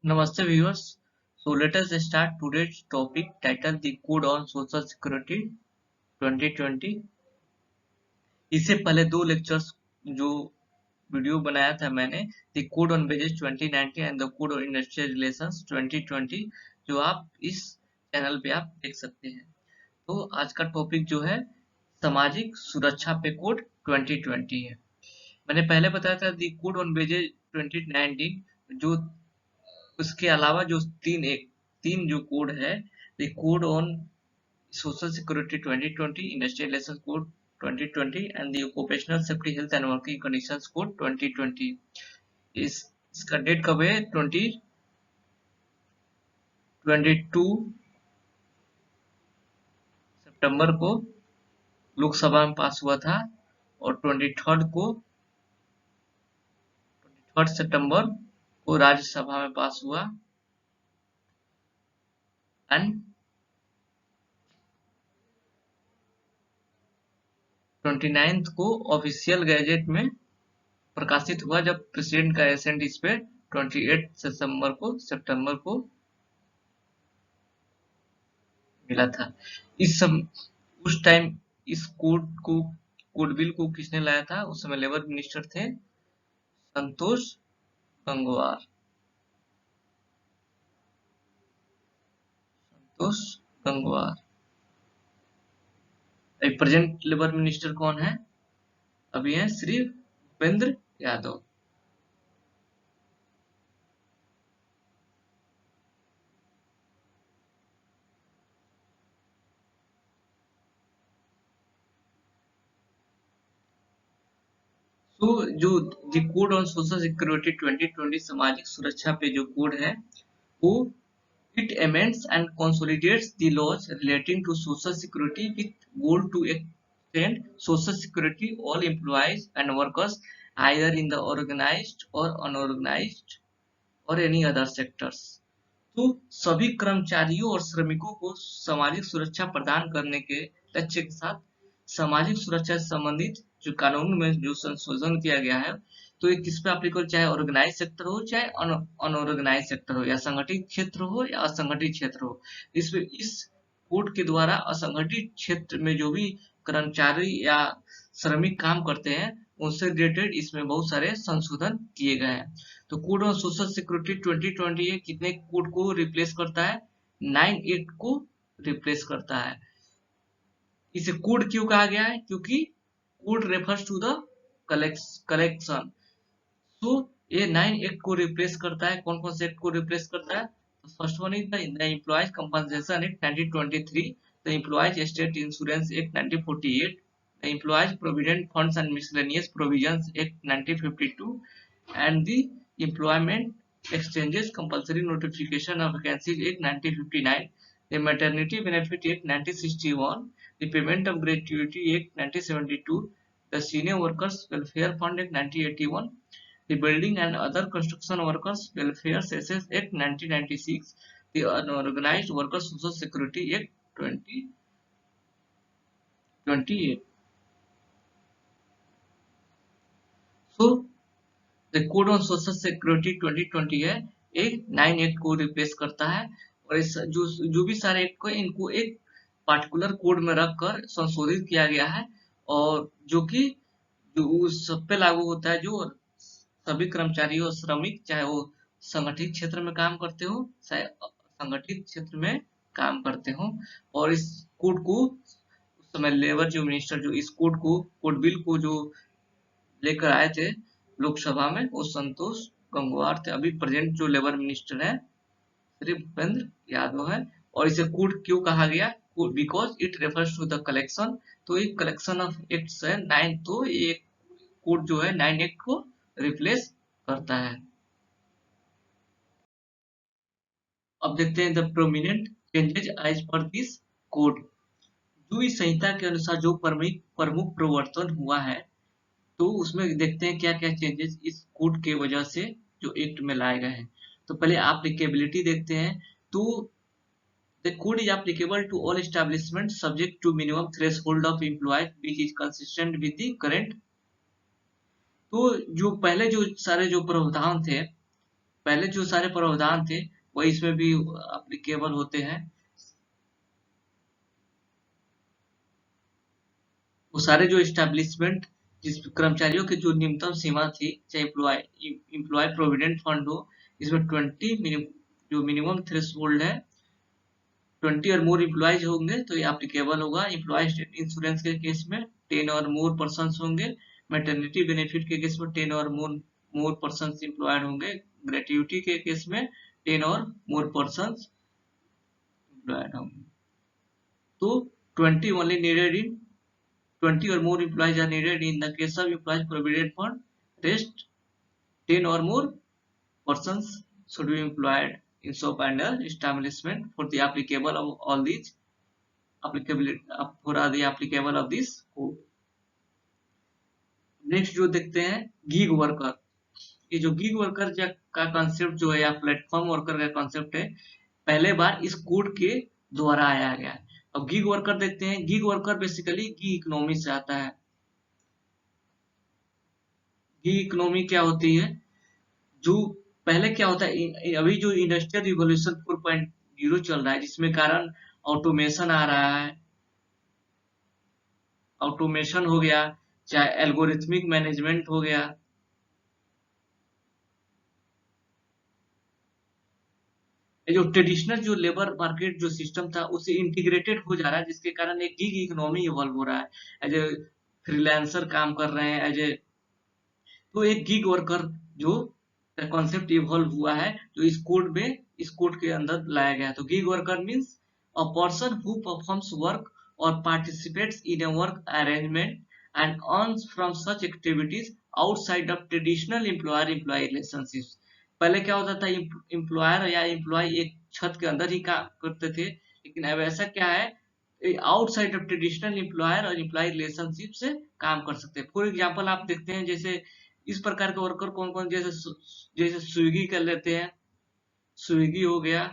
Namaste viewers. So let us start today's topic titled The Code on Social Security 2020. इससे पहले दो lectures जो video बनाया था मैंने the code on wages 2019 and the code on industrial relations 2020 जो आप इस चैनल पे आप देख सकते हैं। तो आज का टॉपिक जो है सामाजिक सुरक्षा पे कोड 2020 है। मैंने पहले बताया था द कोड ऑन वेजेस 2019 जो उसके अलावा जो तीन जो कोड है the code on social security 2020, industrial relations code 2020 and the occupational safety health and working conditions code 2020। इसका डेट कब है? 22 सितंबर को लोकसभा में पास हुआ था और 23 सितंबर को राज्यसभा में पास हुआ एंड 29 को ऑफिशियल गैजेट में प्रकाशित हुआ जब प्रेसिडेंट का एसेंट इस पे 28 सितंबर को मिला था। उस टाइम इस कोड बिल को किसने लाया था? उस समय लेबर मिनिस्टर थे Santosh Gangwar. Present labour minister कौन है? अभी है श्री भूपेंद्र यादव। तो जो the code on social security 2020 सामाजिक सुरक्षा पे जो कोड है वो it amends and consolidates the laws relating to social security with goal to extend social security all employees and workers either in the organized or unorganized or any other sectors। तो सभी कर्मचारियों और श्रमिकों को सामाजिक सुरक्षा प्रदान करने के लक्ष्य के साथ सामाजिक सुरक्षा से संबंधित जो कानून में जो संशोधन किया गया है तो ये किस पे एप्लीकेबल, चाहे ऑर्गेनाइज सेक्टर हो चाहे अनऑर्गेनाइज सेक्टर हो या संगठित क्षेत्र हो या असंगठित क्षेत्र हो। इस कोड के द्वारा असंगठित क्षेत्र में जो भी कर्मचारी या श्रमिक काम करते हैं उनसे रिलेटेड इसमें बहुत सारे संशोधन किए गए हैं। तो कोड ऑन सोशल सिक्योरिटी 2020 कितने कोड को रिप्लेस करता है? 98 को रिप्लेस करता है। इसे कोड क्यों कहा गया है? क्योंकि code refers to the collection. तो ये 98 को रिप्लेस करता है। कौन कौन से एक्ट को रिप्लेस करता है? First one is the employees compensation act 1923, the employees state insurance act 1948, the Employees Provident Funds and Miscellaneous Provisions Act 1952 and the Employment Exchanges Compulsory Notification of Vacancies Act 1959, the Maternity Benefit Act 1961, the Payment of Gratuity Act 1972, the Senior Workers Welfare Fund Act 1981, the Building and Other Construction Workers Welfare Cesses Act 1996, the Unorganized Workers Social Security Act 2028। तो the code on social security 2020 है एक 98 को replace करता है और इस जो भी सारे एक्ट को इनको एक पार्टिकुलर कोड में रखकर संशोधित किया गया है और जो कि जो उस सब पे लागू होता है जो सभी कर्मचारी और श्रमिक चाहे वो संगठित क्षेत्र में काम करते हो चाहे असंगठित क्षेत्र में काम करते हो। और इस कोड को उस समय लेबर जो मिनिस्टर जो इस कोड बिल को जो लेकर आए थे लोकसभा में वो संतोष गंगवार थे। अभी प्रेजेंट जो लेबर मिनिस्टर है श्री भूपेंद्र यादव है। और इसे कोड क्यों कहा गया? Because it refers to the collection. तो एक कलेक्शन ऑफ एक्ट्स है 9, तो ये कोड जो है 9 एक्ट को रिप्लेस करता है। अब देखते हैं the prominent changes as per this code. जो इस संहिता के अनुसार जो प्रमुख प्रवर्तन हुआ है तो उसमें देखते हैं क्या क्या चेंजेस इस कोड के वजह से जो एक्ट में लाए गए हैं। तो पहले एप्लीकेबिलिटी देखते हैं। तो the code is applicable to all establishment subject to minimum threshold of employees which is consistent with the current. तो जो पहले जो सारे जो प्रावधान थे पहले जो सारे प्रावधान थे वो इसमें भी एप्लीकेबल होते हैं। वो सारे जो एस्टेब्लिशमेंट जिस कर्मचारियों की जो न्यूनतम सीमा थी, चाहे एम्प्लॉय प्रोविडेंट फंड हो, इसमें 20 जो मिनिमम थ्रेशोल्ड है, 20 और मोर एम्प्लॉयज होंगे तो ये एप्लीकेबल होगा। एम्प्लॉय स्टेट इंश्योरेंस के केस में 10 और मोर पर्सन होंगे। मैटरनिटी बेनिफिट के केस में 10 और मोर पर्सन एम्प्लॉयड होंगे। ग्रेट्युटी के केस में 10 और मोर पर्सन एम्प्लॉयड होंगे। तो 20 only needed in 20 or more employees are needed in the case of employees provident fund. Rest 10 or more persons should be employed in shop and establishment for the applicable of all these applicability for the applicable of this code. Next जो देखते हैं gig worker. ये जो gig worker का concept जो है या platform worker का कॉन्सेप्ट है, पहले बार इस कोड के द्वारा आया गया है। अब गीग वर्कर देखते हैं। Gig worker basically gig economy से आता है। गीग इकोनॉमी क्या होती है? जो पहले क्या होता है, अभी जो इंडस्ट्रियल रिवॉल्यूशन 4.0 चल रहा है, जिसमें कारण ऑटोमेशन आ रहा है, ऑटोमेशन हो गया, चाहे एल्गोरिथमिक मैनेजमेंट हो गया, ये जो ट्रेडिशनल जो लेबर मार्केट जो सिस्टम था उससे इंटीग्रेटेड हो जा रहा है, जिसके कारण एक गिग इकोनॉमी इवॉल्व हो रहा है। एज ए फ्रीलांसर काम कर रहे हैं, एज ए तो एक गिग वर्कर जो कॉन्सेप्ट इवॉल्व हुआ है, जो इस कोड के अंदर लाया गया है। तो gig worker means a person who performs work or participates in a work arrangement and earns from such activities outside of traditional employer employee relationships. पहले क्या होता था, एम्प्लॉयर या एम्प्लॉय एक छत के अंदर ही काम करते थे, लेकिन अब ऐसा क्या है, आउटसाइड ऑफ ट्रेडिशनल एम्प्लॉयर और एम्प्लॉय रिलेशनशिप से काम कर सकते हैं। फॉर एग्जांपल आप देखते हैं, जैसे इस प्रकार के वर्कर कौन कौन, जैसे स्विगी कर लेते हैं। स्विगी हो गया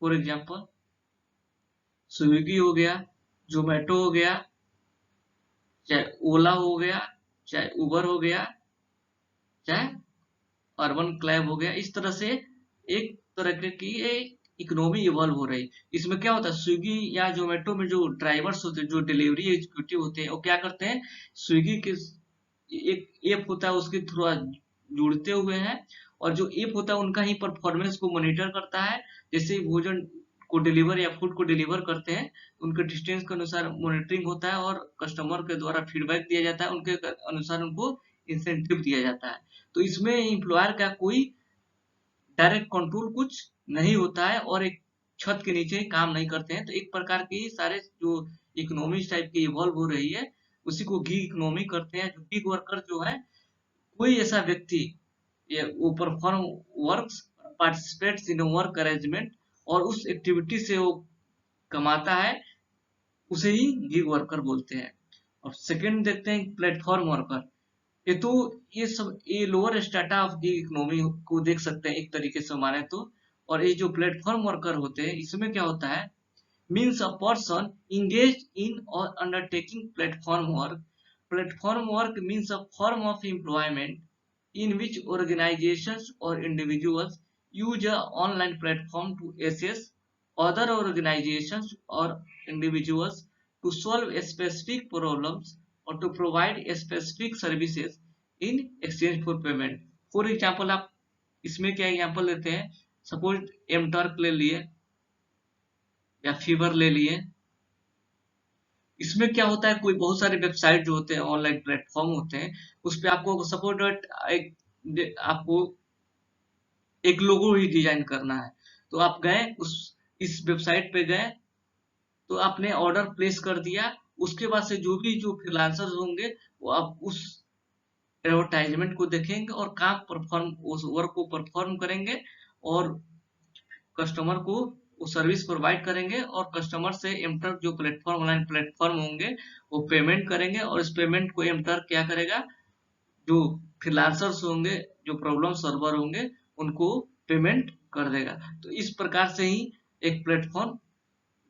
फॉर एग्जांपल, स्विगी हो गया, जोमेटो हो गया, चाहे ओला हो गया, चाहे उबर हो गया, चाहे अर्बन क्लैब हो गया। इस तरह से एक तरह की इकोनॉमी इवॉल्व हो रही। इसमें क्या होता है, स्विगी या जोमेटो में जो ड्राइवर्स होते हैं, जो डिलीवरी एग्जीक्यूटिव होते हैं, वो क्या करते हैं, स्विगी के एक ऐप होता है उसके थ्रू जुड़ते हुए हैं, और जो ऐप होता है उनका ही परफॉर्मेंस को मॉनिटर करता है। जैसे भोजन को डिलीवर या फूड को डिलीवर करते हैं, उनके डिस्टेंस के अनुसार मॉनिटरिंग होता है और कस्टमर के द्वारा फीडबैक दिया जाता है, उनके अनुसार उनको इंसेंटिव दिया जाता है। तो इसमें एम्प्लॉयर का कोई डायरेक्ट कंट्रोल कुछ नहीं होता है और एक छत के नीचे काम नहीं करते हैं। तो एक प्रकार की सारे जो इकोनॉमी टाइप की इवॉल्व हो रही है, उसी को गिग इकोनॉमी करते हैं। जो गिग वर्कर जो है, कोई ऐसा व्यक्ति वो perform works participates in work arrangement और उस एक्टिविटी से वो कमाता है, उसे ही गिग वर्कर बोलते हैं। और सेकंड देखते हैं प्लेटफॉर्म वर्कर। ये lower strata of gig economy को देख सकते हैं एक तरीके से माने तो। और ये जो प्लेटफॉर्म वर्कर होते हैं, इसमें क्या होता है, means a person engaged in or undertaking platform work. Platform work means a form of employment in which organizations or individuals use an online platform to assess other organizations or individuals to solve specific problems or to provide specific services in exchange for payment. For example, आप इसमें क्या example लेते हैं, suppose एमटर्क ले लिए या fever ले लिए। इसमें क्या होता है, कोई बहुत सारे वेबसाइट जो होते हैं, ऑनलाइन प्लेटफॉर्म होते हैं, उस पे आपको सपोज आपको एक लोगो ही डिजाइन करना है। तो आप गए इस वेबसाइट पे गए, तो आपने ऑर्डर प्लेस कर दिया। उसके बाद से जो फ्रीलांसर्स होंगे, वो आप उस एडवर्टाइजमेंट को देखेंगे और उस वर्क को परफॉर्म करेंगे और कस्टमर को वो सर्विस प्रोवाइड करेंगे, और कस्टमर से एमटर्क जो प्लेटफॉर्म ऑनलाइन प्लेटफॉर्म होंगे वो पेमेंट करेंगे, और इस पेमेंट को एमटर्क क्या करेगा, जो फ्रीलांसर्स होंगे, जो प्रॉब्लम सर्वर होंगे, उनको पेमेंट कर देगा। तो इस प्रकार से ही एक platform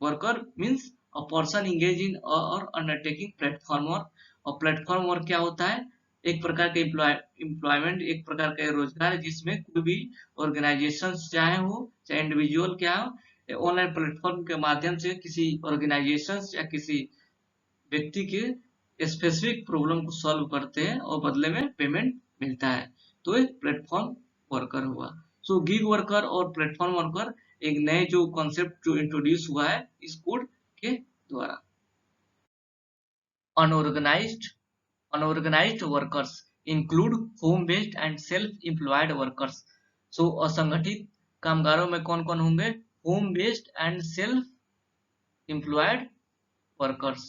worker means a person engage in और अंडरटेकिंग प्लेटफॉर्म वर्क। और प्लेटफॉर्म वर्क क्या होता है, एक प्रकार का एम्प्लॉयमेंट, एक प्रकार का रोजगार है जिसमें कोई भी ऑर्गेनाइजेशन चाहे इंडिविजुअल क्या हो, ऑनलाइन प्लेटफॉर्म के माध्यम से किसी ऑर्गेनाइजेशन या किसी व्यक्ति के स्पेसिफिक प्रॉब्लम को सॉल्व करते हैं और बदले में पेमेंट मिलता है, तो एक प्लेटफॉर्म वर्कर हुआ। सो गिग वर्कर और प्लेटफॉर्म वर्कर एक नए जो कॉन्सेप्ट जो इंट्रोड्यूस हुआ है इस कोड के द्वारा। Unorganised Unorganized workers include home-based and self-employed workers. So असंगठित कामगारों में कौन कौन होंगे? Home-based and self-employed workers.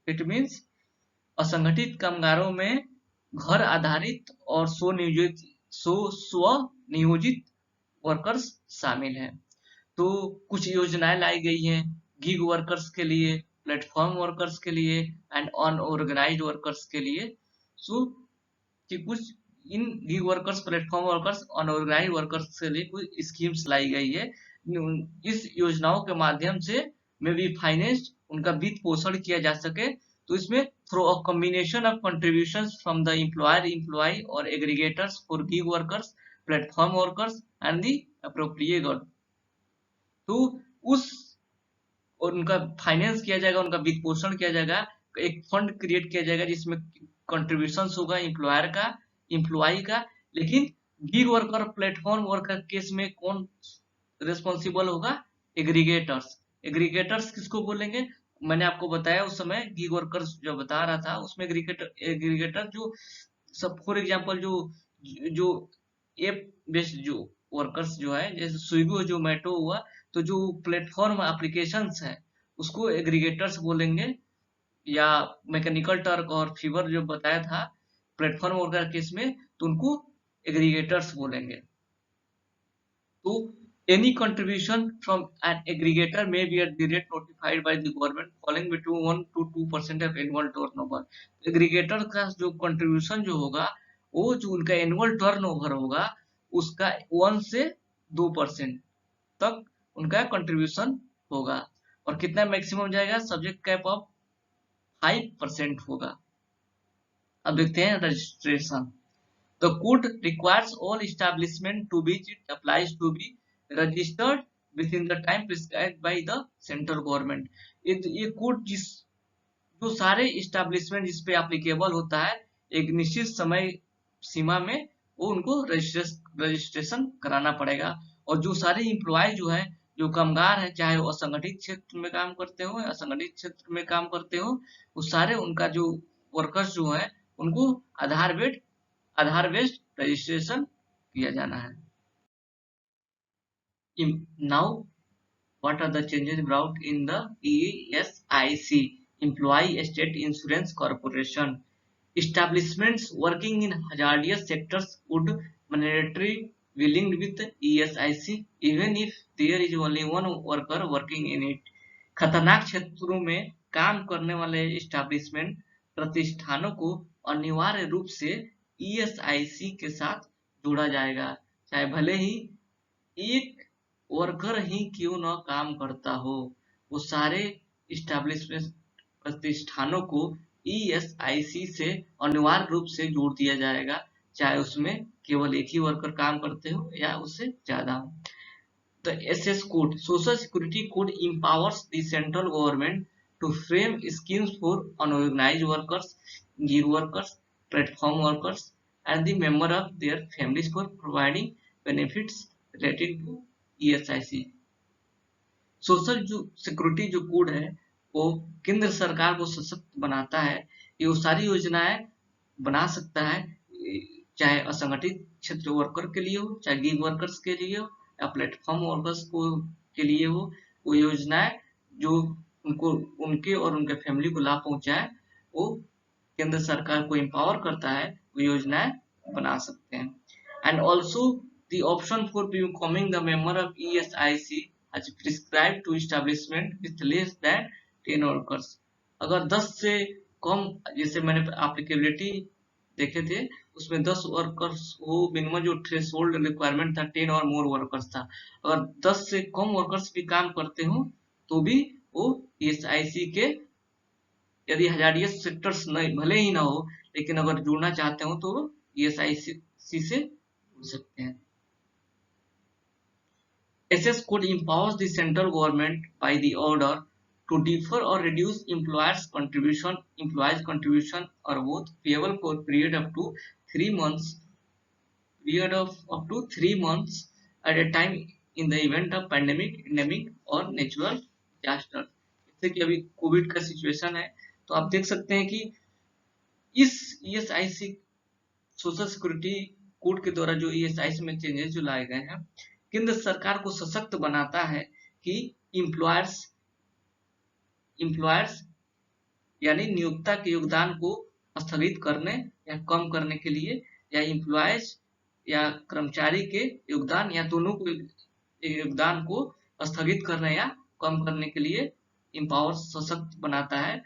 It means असंगठित कामगारों में घर आधारित और स्वनियोजित वर्कर्स शामिल हैं। तो कुछ योजनाएं लाई गई हैं गिग वर्कर्स के लिए, प्लेटफॉर्म वर्कर्स के लिए एंड अनऑर्गेनाइज्ड वर्कर्स के लिए। सो कि कुछ इन gig workers, platform workers, unorganised workers के लिए कुछ स्कीम्स लाई गई है। इस योजनाओं के माध्यम से में भी फाइनेंस उनका वित्त पोषण किया जा सके। तो इसमें through a combination of contributions from the employer, employee और aggregators for gig workers, platform workers and the appropriate god. तो उस और उनका फाइनेंस किया जाएगा, उनका वित्त पोषण किया जाएगा, एक फंड क्रिएट किया जाएगा जिसमें कंट्रीब्यूशन होगा एम्प्लॉयर का, एम्प्लॉई का। लेकिन gig worker, platform worker case में कौन रिस्पॉन्सिबल होगा? एग्रीगेटर्स। एग्रीगेटर्स किसको बोलेंगे? मैंने आपको बताया उस समय गिग वर्कर्स जो बता रहा था उसमें एग्रीगेटर जो सब फॉर एग्जांपल जो एप बेस्ड जो वर्कर्स जो है जैसे स्विगी, जोमेटो हुआ, तो जो प्लेटफॉर्म एप्लीकेशंस है उसको एग्रीगेटर्स बोलेंगे। या मैकेनिकल टर्क और फीवर जो बताया था प्लेटफॉर्म वर्कर केस में, तो उनको एग्रीगेटर्स बोलेंगे। तो any contribution from an aggregator may be at the rate notified by the government falling between 1 to 2% of annual turnover। Aggregator का जो कंट्रीब्यूशन जो होगा वो जो उनका एनुअल टर्नओवर होगा उसका 1 से 2% तक उनका कंट्रीब्यूशन होगा। और कितना मैक्सिमम जाएगा? सब्जेक्ट कैप ऑफ 5% होगा। अब देखते हैं registration. The code requires all establishment to which it applies to be registered within the time prescribed by the central government। ये कोड जो सारे इस्टेब्लिशमेंट जिस पे एप्लीकेबल होता है एक निश्चित समय सीमा में वो उनको रजिस्ट्रेशन कराना पड़ेगा। और जो सारे इम्प्लॉय जो है, जो कामगार है, चाहे वो असंगठित क्षेत्र में काम करते हो या असंगठित क्षेत्र में काम करते हो, वो सारे उनका जो वर्कर्स जो है उनको आधार बेस्ड रजिस्ट्रेशन किया जाना है। Now, what are the changes brought in the ESIC, Employee State Insurance Corporation? Establishments working in hazardous sectors would mandatorily be linked with ESIC even if there is only one worker working in it। खतरनाक क्षेत्रों में काम करने वाले establishment प्रतिष्ठानों को अनिवार्य रूप से ESIC के साथ जोड़ा जाएगा, चाहे भले ही एक वर्कर ही क्यों न काम करता हो। वो सारे इस्टेब्लिशमेंट प्रतिष्ठानों को ESIC से अनिवार्य रूप से जोड़ दिया जाएगा, चाहे उसमें केवल एक ही वर्कर काम करते हो या उससे ज्यादा हो। The SS code, Social Security Code, empowers the central government to frame schemes for unorganized workers, gig workers, platform workers, and the member of their families for providing benefits related to ESIC। Social जो security जो code है वो केंद्र सरकार को सशक्त बनाता है। ये वो सारी योजनाएं बना सकता है, चाहे असंगठित क्षेत्र वर्कर के लिए हो, चाहे गिग वर्कर्स के लिए हो या प्लेटफॉर्म वर्कर्स को के लिए हो। वो योजनाएं जो उनको, उनके और उनके फैमिली को लाभ पहुंचाए, वो केंद्र सरकार को एम्पावर करता है, वो योजनाएं बना सकते हैं। And also the option for becoming the member of ESIC as prescribed to establishment with less than 10 workers। अगर 10 से कम, जैसे मैंने एप्लीकेबिलिटी देखे थे उसमें 10 वर्कर्स वो मिनिमम जो थ्रेशोल्ड रिक्वायरमेंट था 10 और मोर वर्कर्स था। अगर 10 से कम वर्कर्स भी काम करते हो तो भी वो ESIC के, यदि हजारियत सेक्टर्स नहीं भले ही ना हो लेकिन अगर जुड़ना चाहते हो तो ESIC से जुड़ सकते हैं। SS could empowers the central government by the order to defer or reduce employees' contribution or both payable for period up to 3 months at a time in the event of pandemic, endemic और natural disaster. जैसे कि अभी Covid का situation है, तो आप देख सकते हैं कि इस ESIC सोशल सिक्योरिटी कोड के द्वारा जो ESIC में चेंजेस जो लाए गए हैं, केंद्र सरकार को सशक्त बनाता है कि इम्प्लॉयर्स यानी नियोक्ता के योगदान को स्थगित करने या कम करने के लिए, या इम्प्लॉयज या कर्मचारी के योगदान या दोनों को योगदान को स्थगित करने या कम करने के लिए इम्पावर सशक्त बनाता है।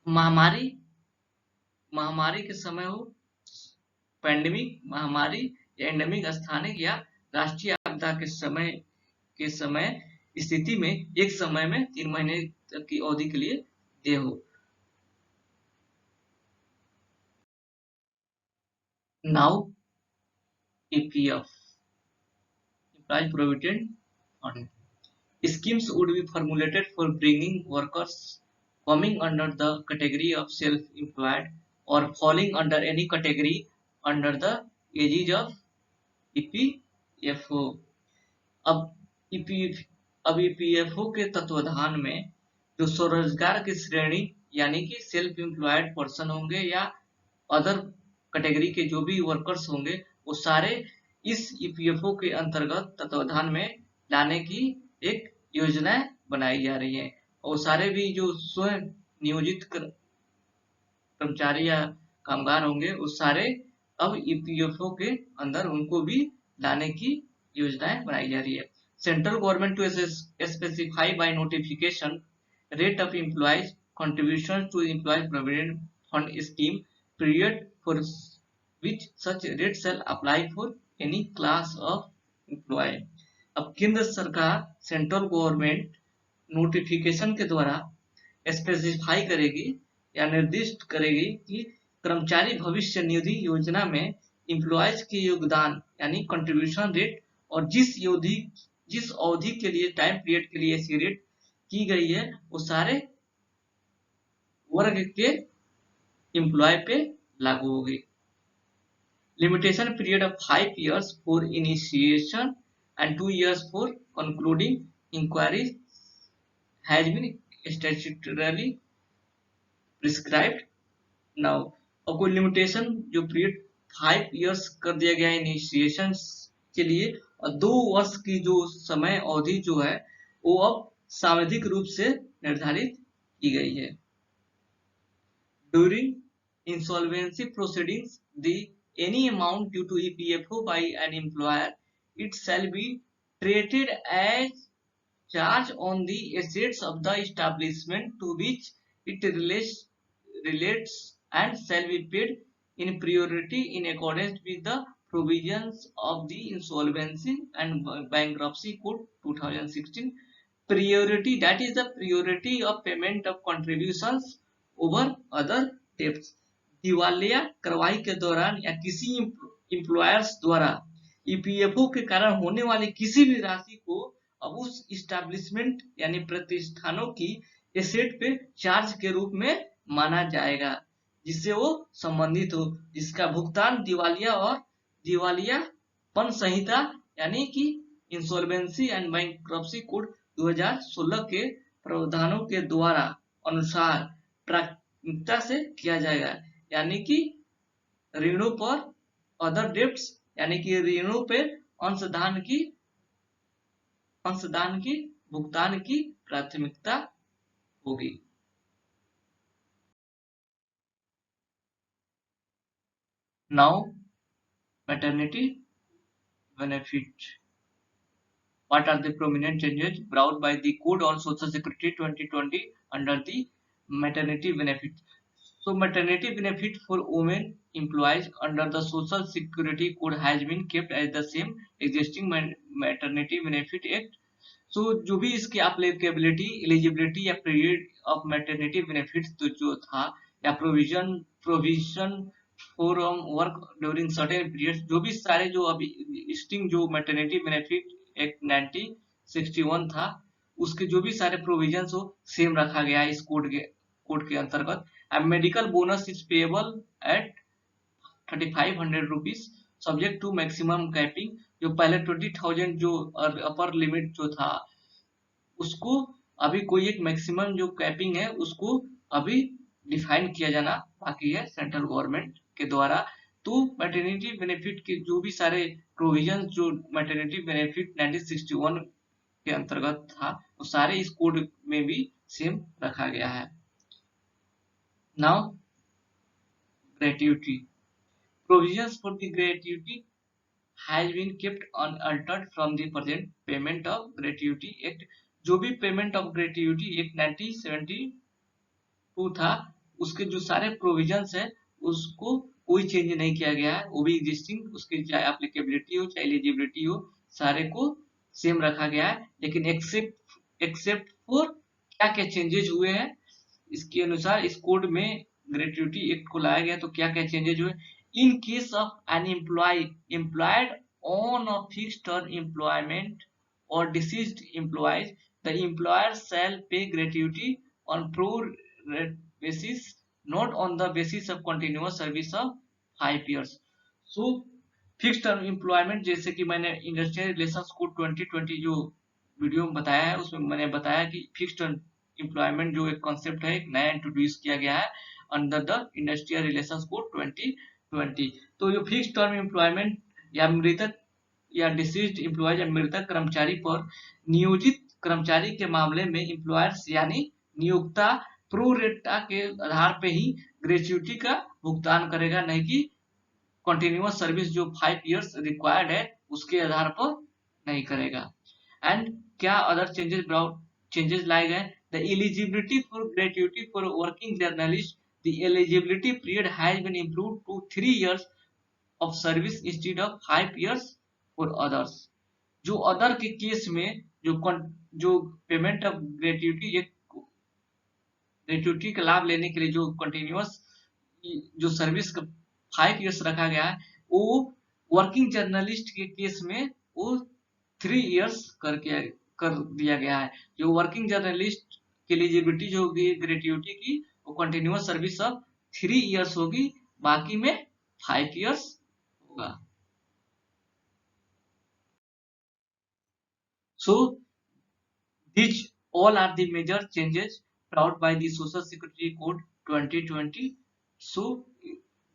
महामारी के समय हो, पैंडेमिक महामारी या एंडेमिक स्थानिक या राष्ट्रीय आपदा के समय स्थिति में एक समय में 3 महीने तक की अवधि के लिए दे हो। Now EPF Employee Provident Fund schemes would be formulated for bringing workers coming under the category of self-employed or falling under any category under the aegis of EPFO। अब EPFO के तत्वाधान में जो स्वरोजगार की श्रेणी यानी कि सेल्फ एम्प्लॉयड पर्सन होंगे या अदर कैटेगरी के जो भी वर्कर्स होंगे, वो सारे इस EPFO के अंतर्गत तत्वाधान में लाने की एक योजना बनाई जा रही है। और सारे भी जो स्वयं नियोजित कर्मचारी या कामगार होंगे, वो सारे अब EPFO के अंदर उनको भी लाने की योजनाएं बनाई जा रही है। Central government to specify by notification rate of employees contributions to employee provident fund scheme period for which such rate shall apply for any class of employee। अब केंद्र सरकार सेंट्रल गवर्नमेंट नोटिफिकेशन के द्वारा स्पेसिफाई करेगी या निर्दिष्ट करेगी कि कर्मचारी भविष्य निधि योजना में एम्प्लॉयज के योगदान यानी कंट्रीब्यूशन रेट और जिस अवधि के लिए टाइम पीरियड के लिए ऐसी रेट की गई है, वो सारे वर्ग के एम्प्लॉय पे लागू होगी। Limitation period of 5 years for initiation and 2 years for concluding inquiry has been statutorily prescribed. Now अब कोई लिमिटेशन जो पीरियड 5 years कर दिया गया है इनिशिएशन के लिए, और 2 वर्ष की जो समय अवधि जो है वो अब सांविधिक रूप से निर्धारित की गई है। During insolvency proceedings the any amount due to EPFO by an employer, it shall be treated as charge on the assets of the establishment to which it relates and shall be paid in priority in accordance with the provisions of the Insolvency and Bankruptcy Code 2016। priority, that is the priority of payment of contributions over other debts। दिवालिया कार्रवाई के दौरान या किसी employers द्वारा EPFO के कारण होने वाली किसी भी राशि को अब उस इस्टेब्लिशमेंट यानी प्रतिष्ठानों की एसेट पे चार्ज के रूप में माना जाएगा जिससे वो संबंधित हो, जिसका भुगतान दिवालिया और दिवालियापन संहिता यानी कि इंसॉल्वेंसी एंड बैंक्रप्सी कोड 2016 के प्रावधानों के द्वारा अनुसार प्राथमिकता से किया जाएगा, यानी कि ऋणों पर अदर डेब्ट्स यानी कि ऋणों पे अंशदान की भुगतान की प्राथमिकता होगी। Now maternity benefit. What are the prominent changes brought by the Code on Social Security 2020 under the maternity benefit? So maternity benefit for women employees under the Social Security Code has been kept as the same existing maternity benefit act। So जो भी इसकी applicability, eligibility या period of maternity benefit जो था या provision provision for work during certain periods, जो भी सारे जो अभी एग्जिस्टिंग जो मैटरनिटी बेनिफिट एक्ट 1961 था, उसके जो भी सारे प्रोविजंस हो सेम रखा गया है इस कोड के अंतर्गत। And medical bonus is payable at 3500 rupees subject to maximum capping. जो पहले 20,000 जो अपर लिमिट जो था, उसको अभी कोई एक मैक्सिमम जो कैपिंग है उसको अभी डिफाइन किया जाना बाकी है सेंट्रल गवर्नमेंट के द्वारा। तो मैटरनिटी बेनिफिट के जो भी सारे प्रोविजन जो मैटरनिटी बेनिफिट 1961 के अंतर्गत था, वो सारे इस कोड में भी सेम रखा गया है। Now gratuity provisions for the gratuity has been kept unaltered from the present payment of gratuity act। जो भी पेमेंट ऑफ ग्रेट्युटी एक्ट 1972 था, उसके जो सारे प्रोविजंस है उसको कोई चेंज नहीं किया गया है। वो भी एग्जिस्टिंग, उसकी चाहे एप्लीकेबिलिटी हो चाहे एलिजिबिलिटी हो, सारे को सेम रखा गया है। लेकिन एक्सेप्ट फॉर क्या क्या चेंजेस हुए हैं इसके अनुसार इस कोड में ग्रेट्युटी एक्ट को लाया गया। तो क्या क्या चेंजेस हुए? In case of an employed on a fixed term employment or deceased employees, the employer shall pay gratuity on pro-rate basis, not on the basis of continuous service of 5 years। So fix term employment, जैसे कि मैंने industrial relations code 2020 जो video में बताया है, उसमें मैंने बताया कि फिक्स टर्म एम्प्लॉयमेंट जो एक कॉन्सेप्ट है, एक नया इंट्रोड्यूस किया गया है under the industrial relations code 2020। तो जो फिक्स टर्म एम्प्लॉयमेंट या मृतक या डिसीज्ड एम्प्लॉय या मृतक कर्मचारी पर नियोजित कर्मचारी के मामले में एम्प्लॉयर्स यानी नियोक्ता प्रोरेटा के आधार पे ही ग्रेच्युटी का भुगतान करेगा, नहीं कि कंटिन्यूअस सर्विस जो 5 इयर्स रिक्वायर्ड है उसके आधार पर नहीं करेगा। एंड क्या अदर चेंजेस लाए गए? The eligibility for gratuity for working journalist, the eligibility period has been improved to 3 years of service instead of 5 years for others. जो अदर के केस में जो पेमेंट ऑफ ग्रेट्युटी का लाभ लेने के लिए जो कंटिन्यूअस जो सर्विस का 5 इयर्स रखा गया है, वो वर्किंग जर्नलिस्ट के केस में वो 3 इयर्स कर दिया गया है। जो वर्किंग जर्नलिस्ट की एलिजिबिलिटी जो होगी ग्रेट्युटी की, वो कंटिन्यूअस सर्विस ऑफ 3 इयर्स होगी, बाकी में 5 इयर्स होगा। So these all are the major changes brought by the Social Security Code 2020। So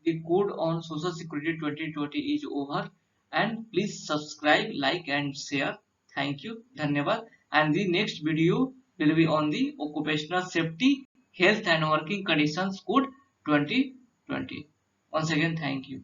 the code on Social Security 2020 is over, and please subscribe, like and share। Thank you, धन्यवाद। And the next video will be on the Occupational Safety, Health and Working Conditions Code 2020। Once again, thank you।